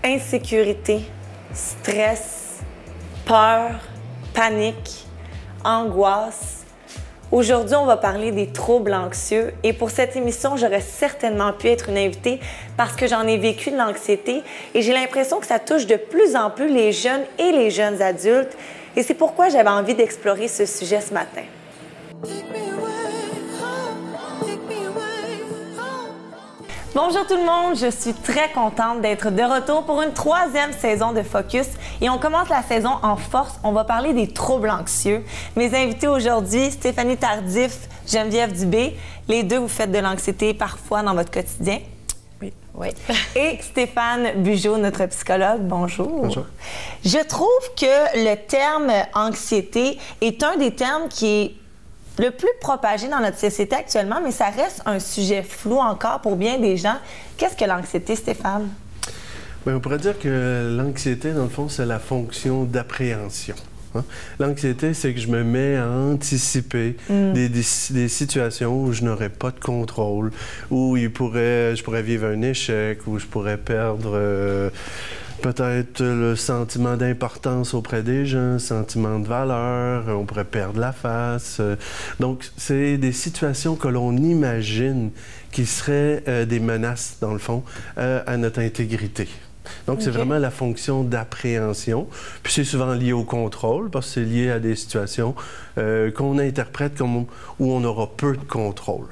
Insécurité, stress, peur, panique, angoisse. Aujourd'hui, on va parler des troubles anxieux et pour cette émission, j'aurais certainement pu être une invitée parce que j'en ai vécu de l'anxiété et j'ai l'impression que ça touche de plus en plus les jeunes et les jeunes adultes et c'est pourquoi j'avais envie d'explorer ce sujet ce matin. Bonjour tout le monde, je suis très contente d'être de retour pour une 3e saison de Focus et on commence la saison en force. On va parler des troubles anxieux. Mes invités aujourd'hui, Stéphanie Tardif, Geneviève Dubé. Les deux, vous faites de l'anxiété parfois dans votre quotidien. Oui. Et Stéphane Bugeaud, notre psychologue. Bonjour. Bonjour. Je trouve que le terme anxiété est un des termes qui est le plus propagé dans notre société actuellement, mais ça reste un sujet flou encore pour bien des gens. Qu'est-ce que l'anxiété, Stéphane? Bien, on pourrait dire que l'anxiété, dans le fond, c'est la fonction d'appréhension. Hein? L'anxiété, c'est que je me mets à anticiper des situations où je n'aurais pas de contrôle, où je pourrais vivre un échec, où je pourrais perdre... peut-être le sentiment d'importance auprès des gens, sentiment de valeur, on pourrait perdre la face. Donc, c'est des situations que l'on imagine qui seraient des menaces, dans le fond, à notre intégrité. Donc, c'est vraiment la fonction d'appréhension. Puis c'est souvent lié au contrôle, parce que c'est lié à des situations qu'on interprète comme où on aura peu de contrôle.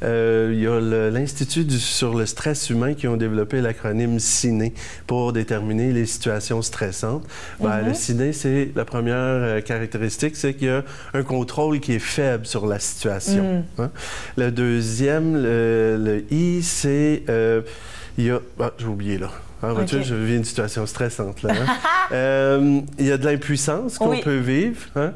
Il y a l'Institut sur le stress humain qui ont développé l'acronyme CINE pour déterminer les situations stressantes. Le CINE, c'est la première caractéristique, c'est qu'il y a un contrôle qui est faible sur la situation. Hein? Le deuxième, le I, c'est... il y a... j'ai oublié là. Vois-tu, je vis une situation stressante, là. Hein? Il y a de l'impuissance qu'on peut vivre. Hein?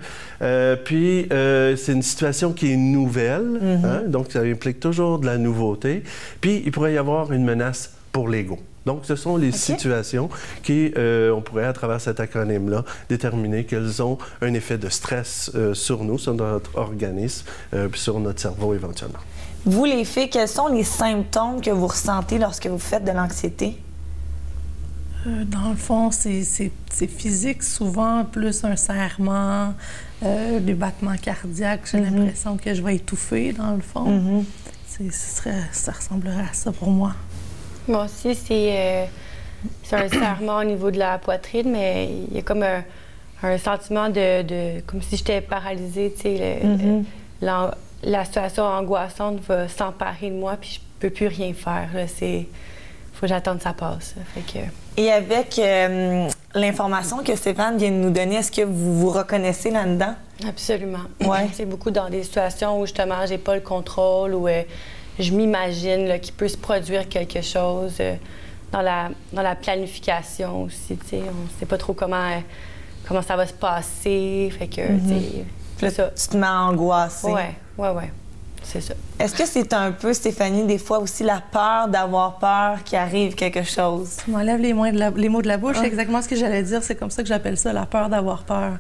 Puis, c'est une situation qui est nouvelle. Hein? Donc, ça implique toujours de la nouveauté. Puis, il pourrait y avoir une menace pour l'ego. Donc, ce sont les situations qui, on pourrait, à travers cet acronyme-là, déterminer qu'elles ont un effet de stress sur nous, sur notre organisme, puis sur notre cerveau éventuellement. Vous, les filles, quels sont les symptômes que vous ressentez lorsque vous faites de l'anxiété? Dans le fond, c'est physique, souvent, plus un serrement, des battements cardiaques. J'ai l'impression que je vais étouffer, dans le fond. Ça ressemblerait à ça pour moi. Moi aussi, c'est un serrement au niveau de la poitrine, mais il y a comme un sentiment de comme si j'étais paralysée, tu sais. La situation angoissante va s'emparer de moi, puis je peux plus rien faire. Faut que j'attende que ça passe. Fait que... Et avec l'information que Stéphane vient de nous donner, est-ce que vous vous reconnaissez là-dedans? Absolument. Ouais. C'est beaucoup dans des situations où, justement, j'ai pas le contrôle, où je m'imagine qu'il peut se produire quelque chose. Dans la planification aussi, tu sais. On sait pas trop comment ça va se passer. Fait que, c'est ça. Tu te mets angoissée. Ouais. C'est ça. Est-ce que c'est un peu, Stéphanie, des fois aussi la peur d'avoir peur qu'il arrive quelque chose? Tu m'enlèves les mots de la bouche, c'est exactement ce que j'allais dire. C'est comme ça que j'appelle ça, la peur d'avoir peur.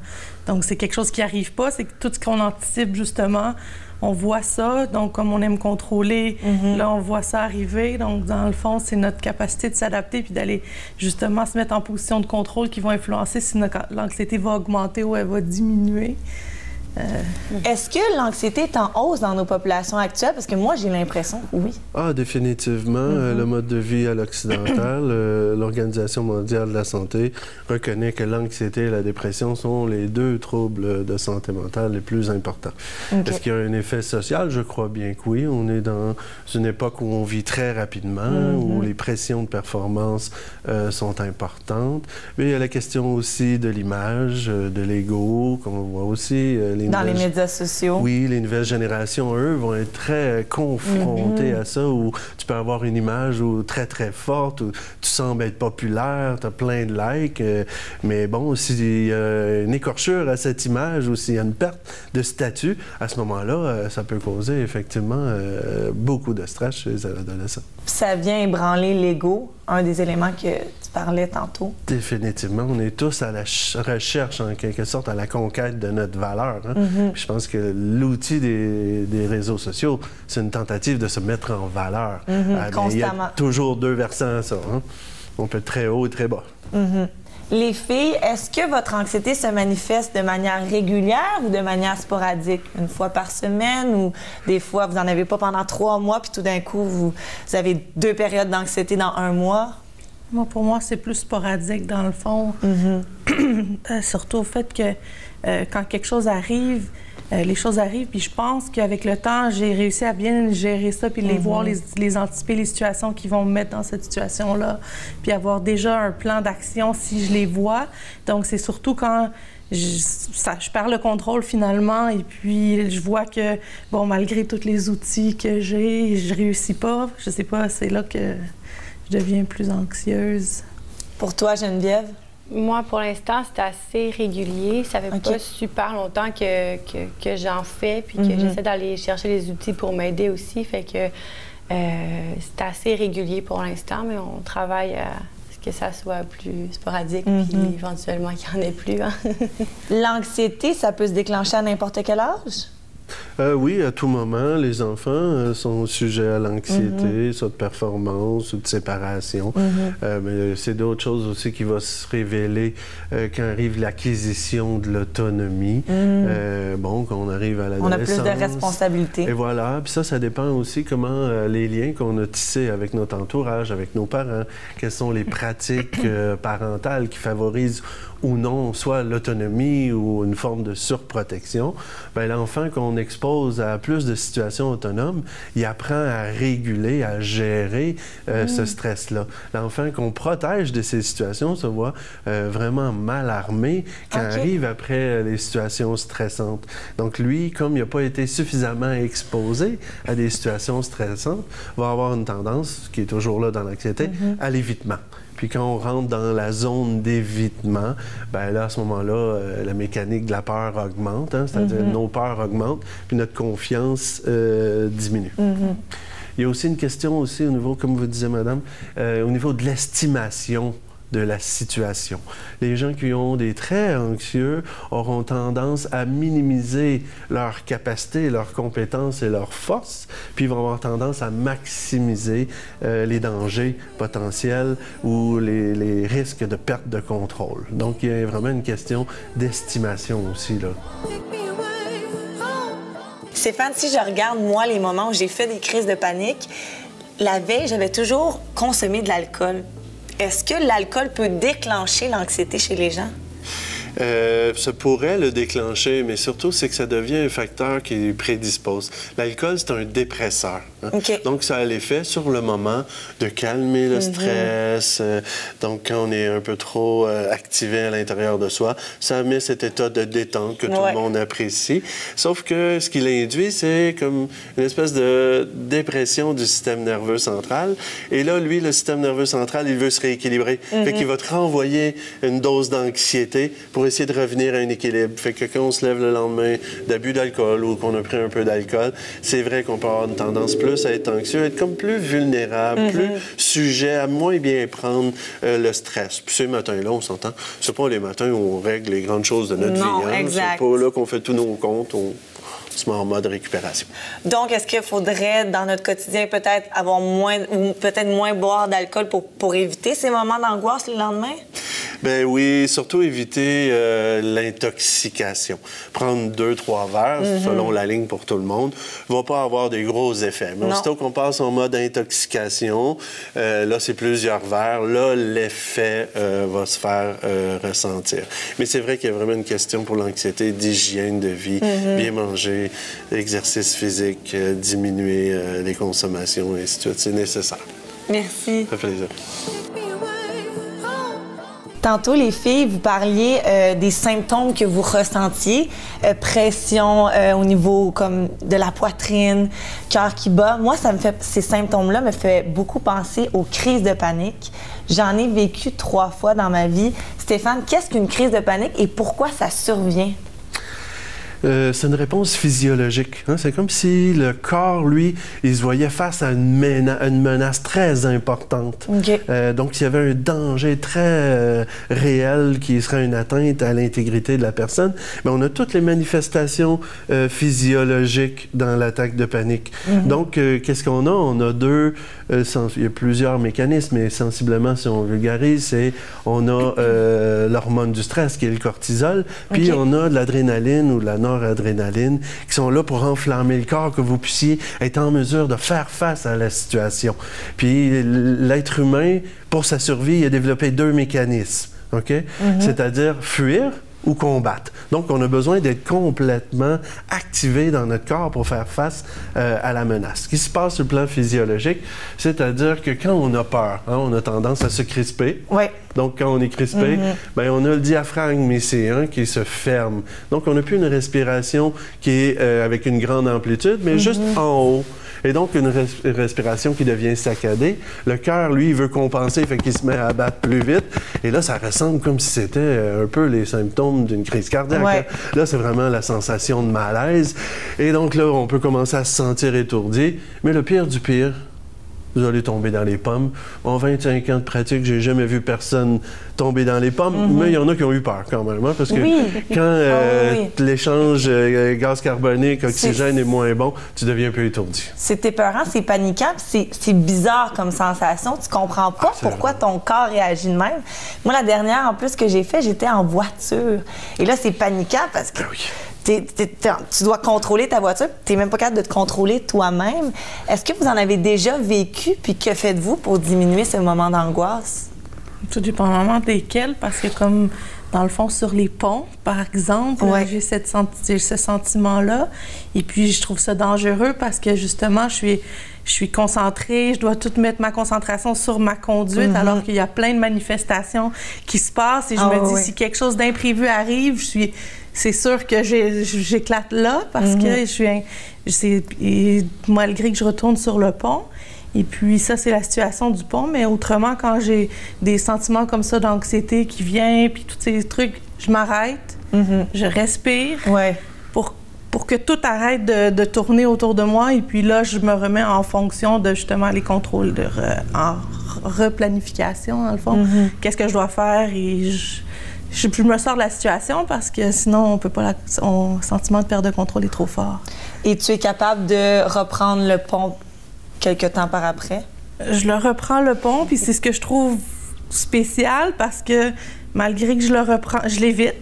Donc, c'est quelque chose qui n'arrive pas, c'est que tout ce qu'on anticipe, justement, on voit ça. Donc, comme on aime contrôler, là, on voit ça arriver. Donc, dans le fond, c'est notre capacité de s'adapter puis d'aller, justement, se mettre en position de contrôle qui va influencer si l'anxiété va augmenter ou elle va diminuer. Est-ce que l'anxiété est en hausse dans nos populations actuelles? Parce que moi, j'ai l'impression que oui. Ah, définitivement. Le mode de vie à l'occidental, l'Organisation mondiale de la santé reconnaît que l'anxiété et la dépression sont les 2 troubles de santé mentale les plus importants. Est-ce qu'il y a un effet social? Je crois bien que oui. On est dans une époque où on vit très rapidement, où les pressions de performance sont importantes. Mais il y a la question aussi de l'image, de l'ego, comme on voit aussi. Dans les médias sociaux. Oui, les nouvelles générations, eux, vont être très confrontées à ça, où tu peux avoir une image très, très forte, où tu sembles être populaire, tu as plein de likes, mais bon, s'il y a une écorchure à cette image ou s'il y a une perte de statut, à ce moment-là, ça peut causer effectivement beaucoup de stress chez les adolescents. Ça vient ébranler l'ego, un des éléments que tu parlais tantôt. Définitivement. On est tous à la recherche, en quelque sorte, à la conquête de notre valeur. Hein? Je pense que l'outil des réseaux sociaux, c'est une tentative de se mettre en valeur. Constamment. Il y a toujours 2 versants à ça. Hein? On peut être très haut et très bas. Les filles, est-ce que votre anxiété se manifeste de manière régulière ou de manière sporadique? Une fois par semaine ou des fois, vous n'en avez pas pendant 3 mois, puis tout d'un coup, vous avez 2 périodes d'anxiété dans 1 mois? Pour moi, c'est plus sporadique dans le fond. Surtout au fait que quand quelque chose arrive, les choses arrivent, puis je pense qu'avec le temps, j'ai réussi à bien gérer ça, puis les voir, les anticiper, les situations qui vont me mettre dans cette situation-là, puis avoir déjà un plan d'action si je les vois. Donc, c'est surtout quand je perds le contrôle finalement, et puis je vois que, bon, malgré tous les outils que j'ai, je réussis pas. Je sais pas, c'est là que je deviens plus anxieuse. Pour toi, Geneviève? Moi, pour l'instant, c'est assez régulier. Ça fait pas super longtemps que j'en fais, puis que j'essaie d'aller chercher les outils pour m'aider aussi. Fait que c'est assez régulier pour l'instant, mais on travaille à ce que ça soit plus sporadique, puis éventuellement qu'il n'y en ait plus. Hein. L'anxiété, ça peut se déclencher à n'importe quel âge? Oui, à tout moment, les enfants sont sujets à l'anxiété, soit de performance ou de séparation. Mais c'est d'autres choses aussi qui vont se révéler quand arrive l'acquisition de l'autonomie. Bon, quand on arrive à l'adolescence. On a plus de responsabilités. Et voilà. Puis ça dépend aussi comment les liens qu'on a tissés avec notre entourage, avec nos parents, quelles sont les pratiques parentales qui favorisent ou non, soit l'autonomie ou une forme de surprotection. Bien, l'enfant qu'on expose à plus de situations autonomes, il apprend à réguler, à gérer ce stress-là. L'enfant qu'on protège de ces situations se voit vraiment mal armé quand arrive après les situations stressantes. Donc lui, comme il n'a pas été suffisamment exposé à des situations stressantes, va avoir une tendance, qui est toujours là dans l'anxiété, à l'évitement. Puis quand on rentre dans la zone d'évitement, bien là, à ce moment-là, la mécanique de la peur augmente, hein, c'est-à-dire nos peurs augmentent, puis notre confiance diminue. Il y a aussi une question aussi au niveau, comme vous disiez, madame, au niveau de l'estimation de la situation. Les gens qui ont des traits anxieux auront tendance à minimiser leurs capacités, leurs compétences et leurs forces, puis ils vont avoir tendance à maximiser les dangers potentiels ou les risques de perte de contrôle. Donc, il y a vraiment une question d'estimation aussi, là. Stéphane, si je regarde, moi, les moments où j'ai fait des crises de panique, la veille, j'avais toujours consommé de l'alcool. Est-ce que l'alcool peut déclencher l'anxiété chez les gens? Ça pourrait le déclencher, mais surtout, c'est que ça devient un facteur qui prédispose. L'alcool, c'est un dépresseur. Hein? Donc, ça a l'effet, sur le moment, de calmer le stress. Donc, quand on est un peu trop activé à l'intérieur de soi, ça met cet état de détente que tout le monde apprécie. Sauf que ce qu'il induit, c'est comme une espèce de dépression du système nerveux central. Et là, lui, le système nerveux central, il veut se rééquilibrer. Fait qu'il va te renvoyer une dose d'anxiété pour essayer de revenir à un équilibre. Fait que quand on se lève le lendemain d'abus d'alcool ou qu'on a pris un peu d'alcool, c'est vrai qu'on peut avoir une tendance plus à être anxieux, être comme plus vulnérable, plus sujet à moins bien prendre le stress. Puis ces matins-là, on s'entend, c'est pas les matins où on règle les grandes choses de notre vie. Hein? C'est pas là qu'on fait tous nos comptes, on se met en mode récupération. Donc, est-ce qu'il faudrait, dans notre quotidien, peut-être avoir moins ou peut-être moins boire d'alcool pour éviter ces moments d'angoisse le lendemain? Bien oui, surtout éviter l'intoxication. Prendre 2-3 verres, selon la ligne pour tout le monde, ne va pas avoir des gros effets. Mais aussitôt qu'on passe en mode intoxication, là, c'est plusieurs verres, là, l'effet va se faire ressentir. Mais c'est vrai qu'il y a vraiment une question pour l'anxiété d'hygiène de vie, bien manger, exercice physique, diminuer les consommations, et ainsi de suite. C'est nécessaire. Merci. Ça fait plaisir. Tantôt, les filles, vous parliez des symptômes que vous ressentiez, pression au niveau comme de la poitrine, cœur qui bat. Moi, ces symptômes-là me fait beaucoup penser aux crises de panique. J'en ai vécu 3 fois dans ma vie. Stéphane, qu'est-ce qu'une crise de panique et pourquoi ça survient? c'est une réponse physiologique. Hein? C'est comme si le corps, lui, il se voyait face à une menace très importante. Okay. Donc, s'il y avait un danger très réel qui serait une atteinte à l'intégrité de la personne, bien, on a toutes les manifestations physiologiques dans l'attaque de panique. Donc, qu'est-ce qu'on a? On a il y a plusieurs mécanismes, mais sensiblement, si on vulgarise, on a l'hormone du stress, qui est le cortisol, puis on a de l'adrénaline ou de la noradrénaline, qui sont là pour enflammer le corps, que vous puissiez être en mesure de faire face à la situation. Puis l'être humain, pour sa survie, il a développé 2 mécanismes, OK? C'est-à-dire fuir ou combattre. Donc, on a besoin d'être complètement activé dans notre corps pour faire face à la menace. Ce qui se passe sur le plan physiologique, c'est-à-dire que quand on a peur, hein, on a tendance à se crisper. Ouais. Donc, quand on est crispé, bien, on a le diaphragme ici qui se ferme. Donc, on n'a plus une respiration qui est avec une grande amplitude, mais juste en haut. Et donc, une respiration qui devient saccadée. Le cœur, lui, il veut compenser, fait qu'il se met à battre plus vite. Et là, ça ressemble comme si c'était un peu les symptômes d'une crise cardiaque. Ouais. Là, c'est vraiment la sensation de malaise. Et donc là, on peut commencer à se sentir étourdi. Mais le pire du pire, vous allez tomber dans les pommes. En 25 ans de pratique, j'ai jamais vu personne tomber dans les pommes, mais il y en a qui ont eu peur quand même, hein, parce que quand l'échange gaz carbonique, oxygène est moins bon, tu deviens un peu étourdi. C'est épeurant, c'est paniquant, c'est bizarre comme sensation. Tu comprends pas pourquoi ton corps réagit de même. Moi, la dernière, en plus, que j'ai fait, j'étais en voiture. Et là, c'est paniquant parce que... tu dois contrôler ta voiture, tu n'es même pas capable de te contrôler toi-même. Est-ce que vous en avez déjà vécu, puis que faites-vous pour diminuer ce moment d'angoisse? Tout dépendamment desquels, parce que comme dans le fond, sur les ponts, par exemple, j'ai ce sentiment-là. Et puis, je trouve ça dangereux parce que justement, je suis concentrée, je dois tout mettre ma concentration sur ma conduite, alors qu'il y a plein de manifestations qui se passent. Et je me dis, si quelque chose d'imprévu arrive, c'est sûr que j'éclate là parce que malgré que je retourne sur le pont. Et puis ça, c'est la situation du pont. Mais autrement, quand j'ai des sentiments comme ça d'anxiété qui viennent, puis tous ces trucs, je m'arrête, je respire pour que tout arrête de tourner autour de moi. Et puis là, je me remets en fonction de justement les contrôles en replanification, dans le fond. Qu'est-ce que je dois faire? Et je me sors de la situation parce que sinon, on peut pas. Mon sentiment de perte de contrôle est trop fort. Et tu es capable de reprendre le pont quelque temps par après? Je le reprends, le pont, puis c'est ce que je trouve spécial parce que malgré que je le reprends, je l'évite.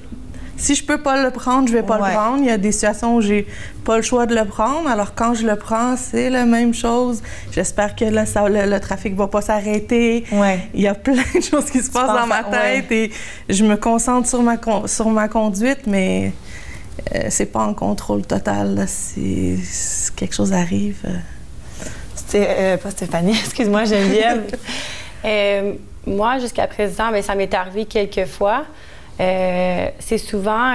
Si je peux pas le prendre, je vais pas le prendre. Il y a des situations où j'ai pas le choix de le prendre. Alors quand je le prends, c'est la même chose. J'espère que le trafic va pas s'arrêter. Il y a plein de choses qui se passent dans ma tête et je me concentre sur ma conduite, mais c'est pas en contrôle total. Là. Si quelque chose arrive... pas Stéphanie, excuse-moi, Geneviève. Moi, jusqu'à présent, bien, ça m'est arrivé quelques fois. C'est souvent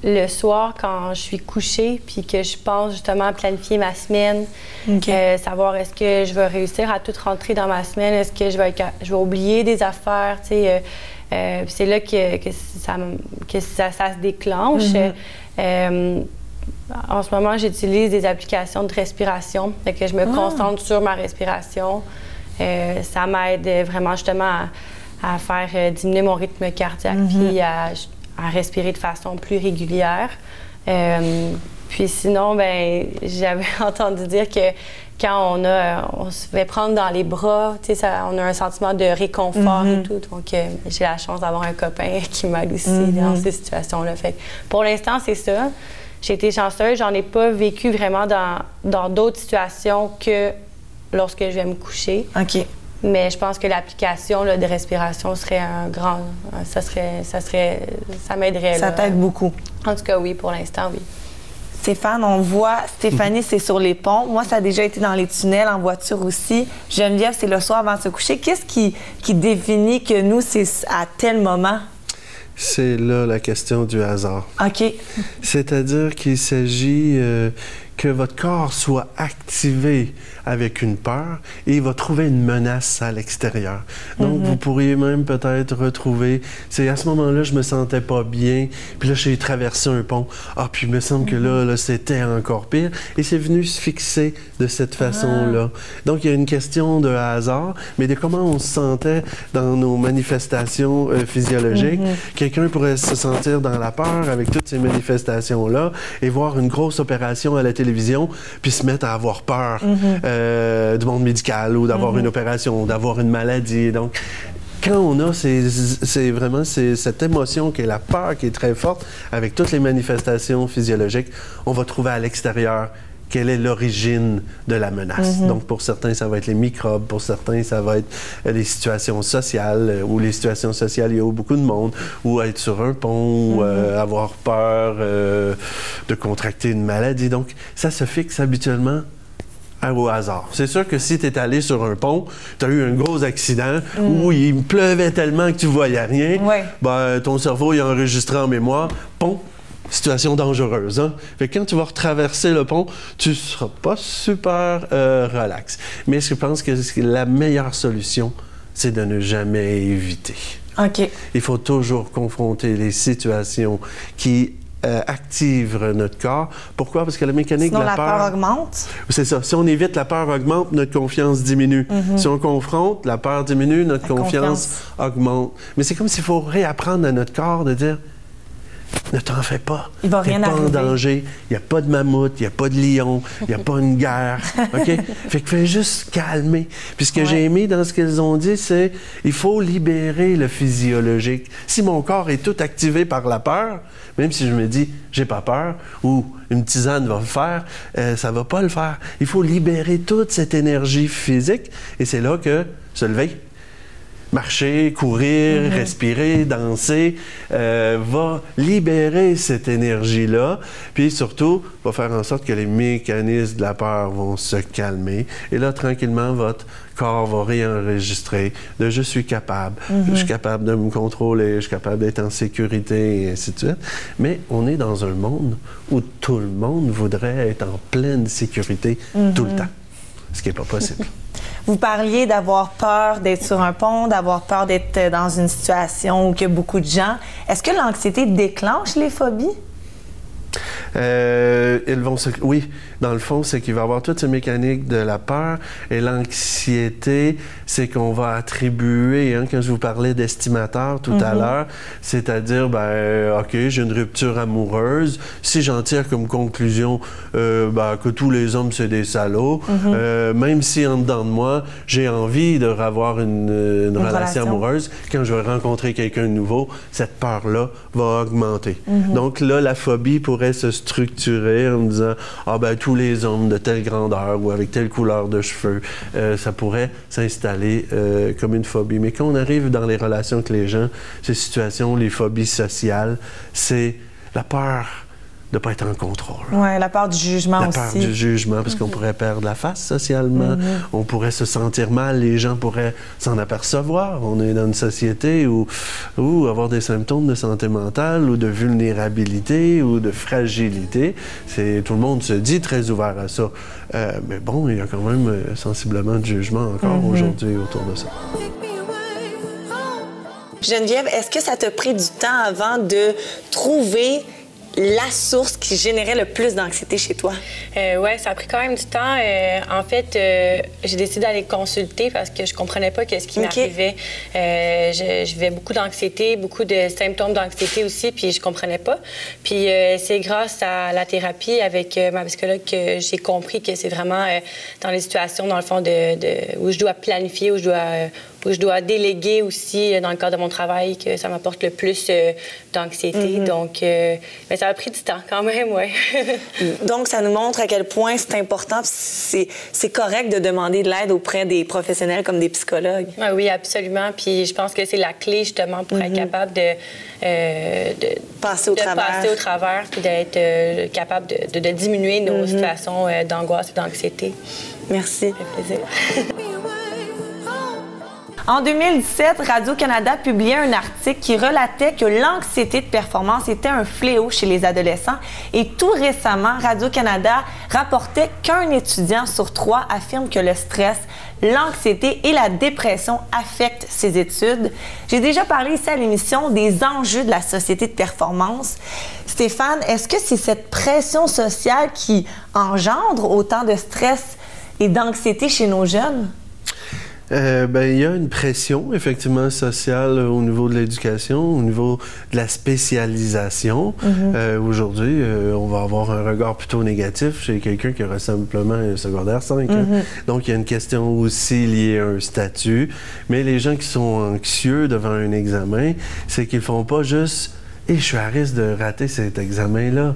le soir quand je suis couchée puis que je pense justement à planifier ma semaine, savoir est-ce que je vais réussir à tout rentrer dans ma semaine, est-ce que je vais oublier des affaires, tu sais. C'est là que ça se déclenche. En ce moment, j'utilise des applications de respiration, fait que je me concentre sur ma respiration. Ça m'aide vraiment justement à faire diminuer mon rythme cardiaque puis à respirer de façon plus régulière. Puis sinon, ben j'avais entendu dire que quand on se fait prendre dans les bras, on a un sentiment de réconfort et tout. Donc, j'ai la chance d'avoir un copain qui m'aide aussi dans ces situations-là. Fait que pour l'instant, c'est ça. J'ai été chanceuse. J'en ai pas vécu vraiment dans d'autres situations que lorsque je vais me coucher. Mais je pense que l'application de respiration serait un grand... Ça m'aiderait. Ça t'aide beaucoup. En tout cas, oui, pour l'instant, oui. Stéphane, on voit, Stéphanie, c'est sur les ponts. Moi, ça a déjà été dans les tunnels, en voiture aussi. Geneviève, c'est le soir avant de se coucher. Qu'est-ce qui définit que nous, c'est à tel moment? C'est là la question du hasard. C'est-à-dire qu'il s'agit que votre corps soit activé avec une peur et il va trouver une menace à l'extérieur. Donc, vous pourriez même peut-être retrouver, c'est à ce moment-là, je me sentais pas bien, puis là, j'ai traversé un pont. Ah, puis il me semble que là, c'était encore pire. Et c'est venu se fixer de cette façon-là. Donc, il y a une question de hasard, mais de comment on se sentait dans nos manifestations physiologiques. Quelqu'un pourrait se sentir dans la peur avec toutes ces manifestations-là et voir une grosse opération à la télévision, puis se mettre à avoir peur du monde médical ou d'avoir une opération, d'avoir une maladie. Donc, quand on a c'est vraiment cette émotion qui est la peur qui est très forte avec toutes les manifestations physiologiques, on va trouver à l'extérieur quelle est l'origine de la menace. Donc, pour certains, ça va être les microbes. Pour certains, ça va être les situations sociales, ou les situations sociales, il y a beaucoup de monde, ou être sur un pont, ou avoir peur de contracter une maladie. Donc, ça se fixe habituellement au hasard. C'est sûr que si tu es allé sur un pont, tu as eu un gros accident où il pleuvait tellement que tu voyais rien, ben, ton cerveau il a enregistré en mémoire, pont, situation dangereuse. Hein? Fait que quand tu vas retraverser le pont, tu ne seras pas super relax. Mais je pense que la meilleure solution, c'est de ne jamais éviter. OK. Il faut toujours confronter les situations qui activent notre corps. Pourquoi? Parce que la mécanique Sinon, de la peur augmente. C'est ça. Si on évite, la peur augmente, notre confiance diminue. Si on confronte, la peur diminue, notre confiance augmente. Mais c'est comme s'il faut réapprendre à notre corps de dire ne t'en fais pas. Il va rien arriver. Pas en danger. Il n'y a pas de mammouth, il n'y a pas de lion, il n'y a pas une guerre. OK? Fait que fais juste calmer. Puis ce que j'ai aimé dans ce qu'ils ont dit, c'est il faut libérer le physiologique. Si mon corps est tout activé par la peur, même si je me dis j'ai pas peur ou une tisane va le faire, ça va pas le faire. Il faut libérer toute cette énergie physique et c'est là que se lever, marcher, courir, respirer, danser, va libérer cette énergie-là, puis surtout, va faire en sorte que les mécanismes de la peur vont se calmer. Et là, tranquillement, votre corps va réenregistrer de « je suis capable, je suis capable de me contrôler, je suis capable d'être en sécurité » et ainsi de suite. Mais on est dans un monde où tout le monde voudrait être en pleine sécurité tout le temps, ce qui n'est pas possible. Vous parliez d'avoir peur d'être sur un pont, d'avoir peur d'être dans une situation où il y a beaucoup de gens. Est-ce que l'anxiété déclenche les phobies? Oui, dans le fond, c'est qu'il va y avoir toutes ces mécaniques de la peur et l'anxiété, c'est qu'on va attribuer, hein, quand je vous parlais d'estimateur tout à l'heure, c'est-à-dire, ben, OK, j'ai une rupture amoureuse, si j'en tire comme conclusion que tous les hommes, c'est des salauds, même si en dedans de moi, j'ai envie de revoir une relation amoureuse, quand je vais rencontrer quelqu'un de nouveau, cette peur-là va augmenter. Donc là, la phobie pourrait se structurer en me disant « Ah ben tous les hommes de telle grandeur ou avec telle couleur de cheveux, ça pourrait s'installer comme une phobie. » Mais quand on arrive dans les relations avec les gens, ces situations, les phobies sociales, c'est la peur de ne pas être en contrôle. Oui, la peur du jugement aussi. La peur du jugement, parce qu'on pourrait perdre la face socialement, on pourrait se sentir mal, les gens pourraient s'en apercevoir. On est dans une société où avoir des symptômes de santé mentale ou de vulnérabilité ou de fragilité, tout le monde se dit très ouvert à ça. Mais bon, il y a quand même sensiblement de jugement encore aujourd'hui autour de ça. Geneviève, est-ce que ça t'a pris du temps avant de trouver la source qui générait le plus d'anxiété chez toi? Oui, ça a pris quand même du temps. En fait, j'ai décidé d'aller consulter parce que je comprenais pas ce qui m'arrivait. Je vivais beaucoup d'anxiété, beaucoup de symptômes d'anxiété aussi, puis je comprenais pas. Puis c'est grâce à la thérapie avec ma psychologue que j'ai compris que c'est vraiment dans les situations, dans le fond, où je dois planifier, où je dois déléguer aussi dans le cadre de mon travail, que ça m'apporte le plus d'anxiété. Donc, mais ça a pris du temps quand même, oui. Donc, ça nous montre à quel point c'est important, c'est correct de demander de l'aide auprès des professionnels comme des psychologues. Oui, absolument. Puis je pense que c'est la clé, justement, pour être capable de passer au travers, puis d'être capable de diminuer nos situations d'angoisse et d'anxiété. Merci. Ça fait plaisir. En 2017, Radio-Canada publiait un article qui relatait que l'anxiété de performance était un fléau chez les adolescents. Et tout récemment, Radio-Canada rapportait qu'un étudiant sur 3 affirme que le stress, l'anxiété et la dépression affectent ses études. J'ai déjà parlé ici à l'émission des enjeux de la société de performance. Stéphane, est-ce que c'est cette pression sociale qui engendre autant de stress et d'anxiété chez nos jeunes? Il y a une pression, effectivement, sociale au niveau de l'éducation, au niveau de la spécialisation. Aujourd'hui, on va avoir un regard plutôt négatif chez quelqu'un qui aura simplement un secondaire 5. Donc, il y a une question aussi liée à un statut. Mais les gens qui sont anxieux devant un examen, c'est qu'ils font pas juste « Et je suis à risque de rater cet examen-là ».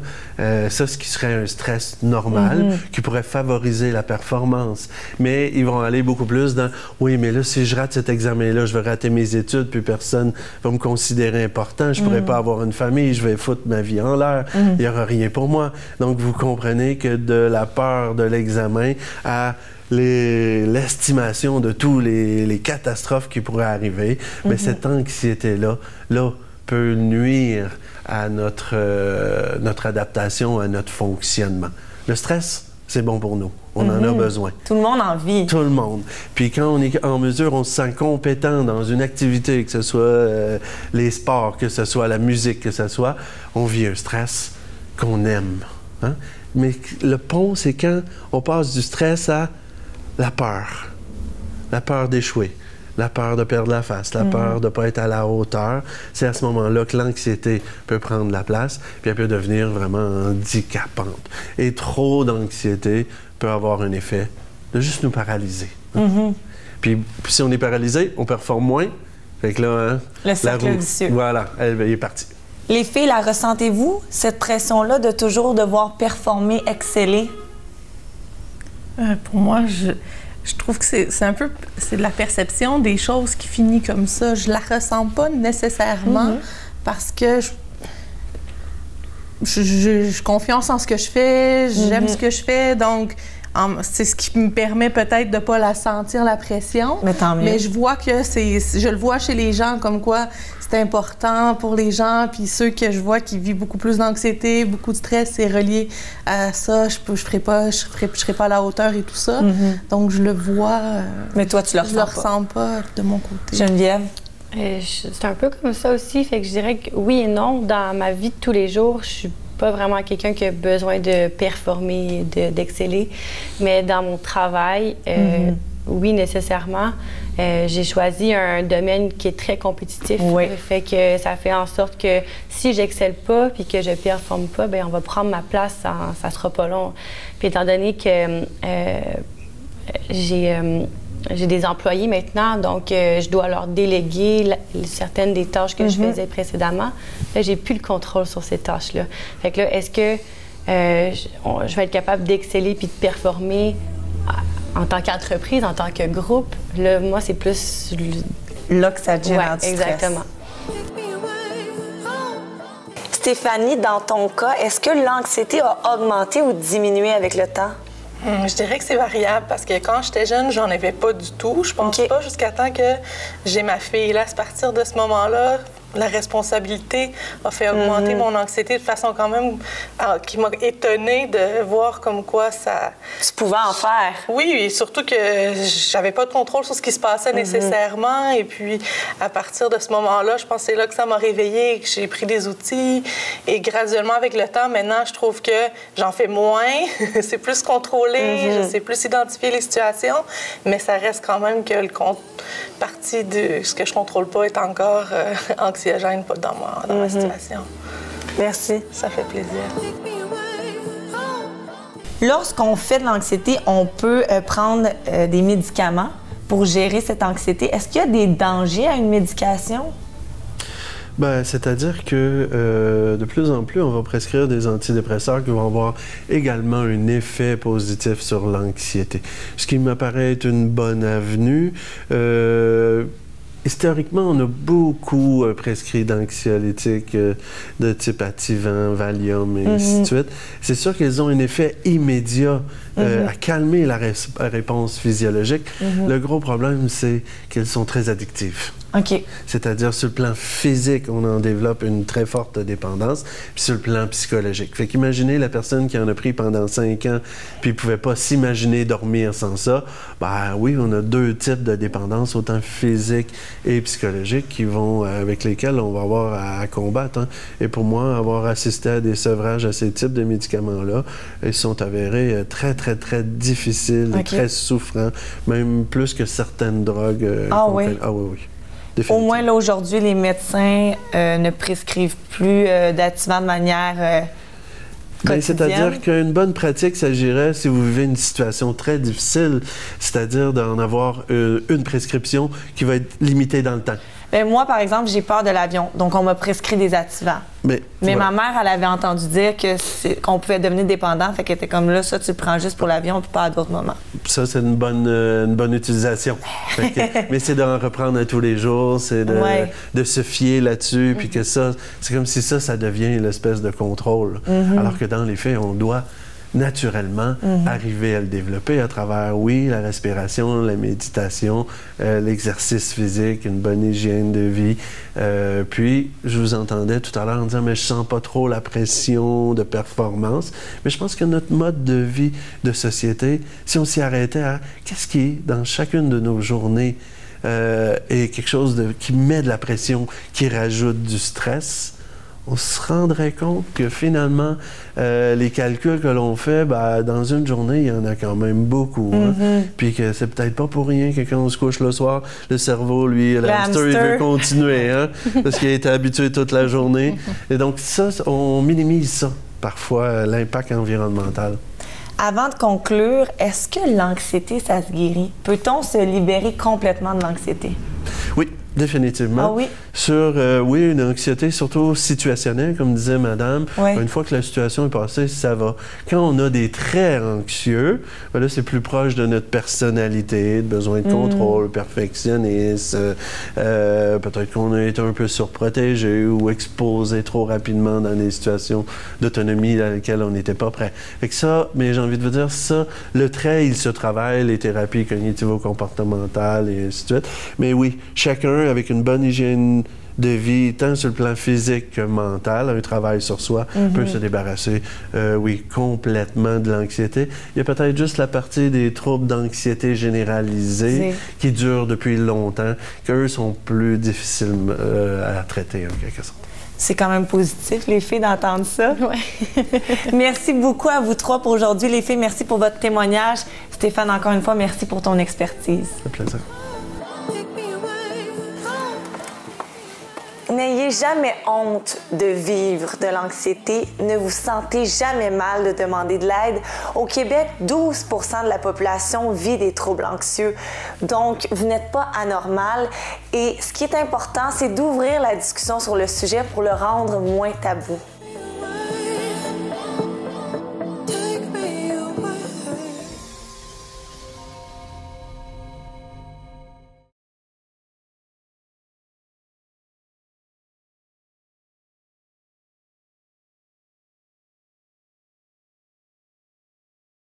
Ça, ce qui serait un stress normal, qui pourrait favoriser la performance. Mais ils vont aller beaucoup plus dans « Oui, mais là, si je rate cet examen-là, je vais rater mes études, puis personne va me considérer important. Je pourrais pas avoir une famille, je vais foutre ma vie en l'air. Il n'y aura rien pour moi. » Donc, vous comprenez que de la peur de l'examen à l'estimation de tous les catastrophes qui pourraient arriver, mais cette anxiété-là, peut nuire à notre adaptation, à notre fonctionnement. Le stress, c'est bon pour nous. On en a besoin. Tout le monde en vit. Tout le monde. Puis quand on est en mesure, on se sent compétent dans une activité, que ce soit les sports, que ce soit la musique, que ce soit, on vit un stress qu'on aime. Hein? Mais le pont, c'est quand on passe du stress à la peur d'échouer. La peur de perdre la face, la peur de ne pas être à la hauteur. C'est à ce moment-là que l'anxiété peut prendre la place, puis elle peut devenir vraiment handicapante. Et trop d'anxiété peut avoir un effet de juste nous paralyser. Puis si on est paralysé, on performe moins. Fait que là, le cercle vicieux. Voilà, elle est partie. Les filles, la ressentez-vous, cette pression-là de toujours devoir performer, exceller? Pour moi, je trouve que c'est un peu de la perception des choses qui finit comme ça. Je la ressens pas nécessairement parce que je confiance en ce que je fais, j'aime ce que je fais, donc c'est ce qui me permet peut-être de pas la sentir, la pression. Mais tant mieux. Mais je vois que je le vois chez les gens comme quoi c'est important pour les gens, puis ceux que je vois qui vivent beaucoup plus d'anxiété, beaucoup de stress, c'est relié à ça. Je serai pas à la hauteur et tout ça. Donc je le vois. Mais toi, tu le ressens pas. Je le ressens pas de mon côté. Geneviève? C'est un peu comme ça aussi, fait que je dirais que oui et non. Dans ma vie de tous les jours, je suis pas vraiment quelqu'un qui a besoin de performer, d'exceller, mais dans mon travail, oui, nécessairement. J'ai choisi un domaine qui est très compétitif. Oui. Fait que ça fait en sorte que si j'excelle pas puis que je performe pas, bien, on va prendre ma place, ça sera pas long. Puis étant donné que j'ai des employés maintenant, donc je dois leur déléguer certaines des tâches que je faisais précédemment. Là, j'ai plus le contrôle sur ces tâches-là. Fait que là, est-ce que je vais être capable d'exceller puis de performer en tant qu'entreprise, en tant que groupe? Là, moi, c'est plus... Là que ça génère du stress. Exactement. Stéphanie, dans ton cas, est-ce que l'anxiété a augmenté ou diminué avec le temps? Je dirais que c'est variable parce que quand j'étais jeune, j'en avais pas du tout. Je pense pas jusqu'à temps que j'ai ma fille. Là, à partir de ce moment-là, la responsabilité a fait augmenter mon anxiété de façon quand même qui m'a étonnée de voir comme quoi ça... Tu pouvais en faire. Oui, et surtout que j'avais pas de contrôle sur ce qui se passait nécessairement. Et puis, à partir de ce moment-là, je pense que c'est là que ça m'a réveillée, que j'ai pris des outils. Et graduellement, avec le temps, maintenant, je trouve que j'en fais moins. C'est plus contrôlé, je sais plus identifier les situations. Mais ça reste quand même que partie de ce que je contrôle pas est encore anxiogène dans ma situation. Merci. Ça fait plaisir. Lorsqu'on fait de l'anxiété, on peut prendre des médicaments pour gérer cette anxiété. Est-ce qu'il y a des dangers à une médication? Bien, c'est-à-dire que de plus en plus, on va prescrire des antidépresseurs qui vont avoir également un effet positif sur l'anxiété. Ce qui m'apparaît être une bonne avenue. historiquement, on a beaucoup prescrit d'anxiolytiques de type Ativan, Valium et ainsi de suite. C'est sûr qu'ils ont un effet immédiat à calmer la réponse physiologique. Le gros problème, c'est qu'ils sont très addictifs. OK. C'est-à-dire, sur le plan physique, on en développe une très forte dépendance, puis sur le plan psychologique. Fait qu'imaginez la personne qui en a pris pendant 5 ans, puis ne pouvait pas s'imaginer dormir sans ça. Ben oui, on a 2 types de dépendance, autant physique et psychologique, avec lesquels on va avoir à combattre. Hein. Et pour moi, avoir assisté à des sevrages à ces types de médicaments-là, ils sont avérés très, très, très difficiles, très souffrants, même plus que certaines drogues. Ah oui? Ah oui, oui. Au moins, là, aujourd'hui, les médecins ne prescrivent plus d'Ativan de manière quotidienne. C'est-à-dire qu'une bonne pratique s'agirait, si vous vivez une situation très difficile, c'est-à-dire d'en avoir une prescription qui va être limitée dans le temps. Bien, moi, par exemple, j'ai peur de l'avion, donc on m'a prescrit des Ativans. Mais voilà. ma mère, elle avait entendu dire qu'on pouvait devenir dépendant, fait qu'elle était comme là, ça, tu le prends juste pour l'avion, puis pas à d'autres moments. Ça, c'est une bonne utilisation. Mais c'est d'en reprendre à tous les jours, c'est de se fier là-dessus, puis que ça, c'est comme si ça devient l'espèce de contrôle. Alors que dans les faits, on doit naturellement arriver à le développer à travers, oui, la respiration, la méditation, l'exercice physique, une bonne hygiène de vie. Puis, je vous entendais tout à l'heure en disant, mais je sens pas trop la pression de performance. Mais je pense que notre mode de vie de société, si on s'y arrêtait à qu'est-ce qui est dans chacune de nos journées est quelque chose qui met de la pression, qui rajoute du stress, on se rendrait compte que finalement, les calculs que l'on fait, dans une journée, il y en a quand même beaucoup. Hein? Puis que c'est peut-être pas pour rien que quand on se couche le soir, le cerveau, lui, le hamster, il veut continuer, hein? Parce qu'il a été habitué toute la journée. Et donc ça, on minimise ça, parfois, l'impact environnemental. Avant de conclure, est-ce que l'anxiété, ça se guérit? Peut-on se libérer complètement de l'anxiété? Oui. Définitivement. Ah oui? Sur, oui, une anxiété surtout situationnelle, comme disait madame. Oui. Une fois que la situation est passée, ça va. Quand on a des traits anxieux, là, c'est plus proche de notre personnalité, de besoin de contrôle, perfectionniste. Peut-être qu'on a été un peu surprotégé ou exposé trop rapidement dans des situations d'autonomie dans lesquelles on n'était pas prêt. Fait que ça, mais j'ai envie de vous dire, ça, le trait, il se travaille, les thérapies cognitivo-comportementales et ainsi de suite. Mais oui, chacun avec une bonne hygiène de vie, tant sur le plan physique que mental, un travail sur soi, peut se débarrasser, oui, complètement de l'anxiété. Il y a peut-être juste la partie des troubles d'anxiété généralisés qui durent depuis longtemps, qu'eux sont plus difficiles à traiter, en quelque sorte. C'est quand même positif, les filles, d'entendre ça. Oui. Merci beaucoup à vous 3 pour aujourd'hui, les filles. Merci pour votre témoignage. Stéphane, encore une fois, merci pour ton expertise. C'est un plaisir. N'ayez jamais honte de vivre de l'anxiété. Ne vous sentez jamais mal de demander de l'aide. Au Québec, 12 % de la population vit des troubles anxieux. Donc, vous n'êtes pas anormal. Et ce qui est important, c'est d'ouvrir la discussion sur le sujet pour le rendre moins tabou.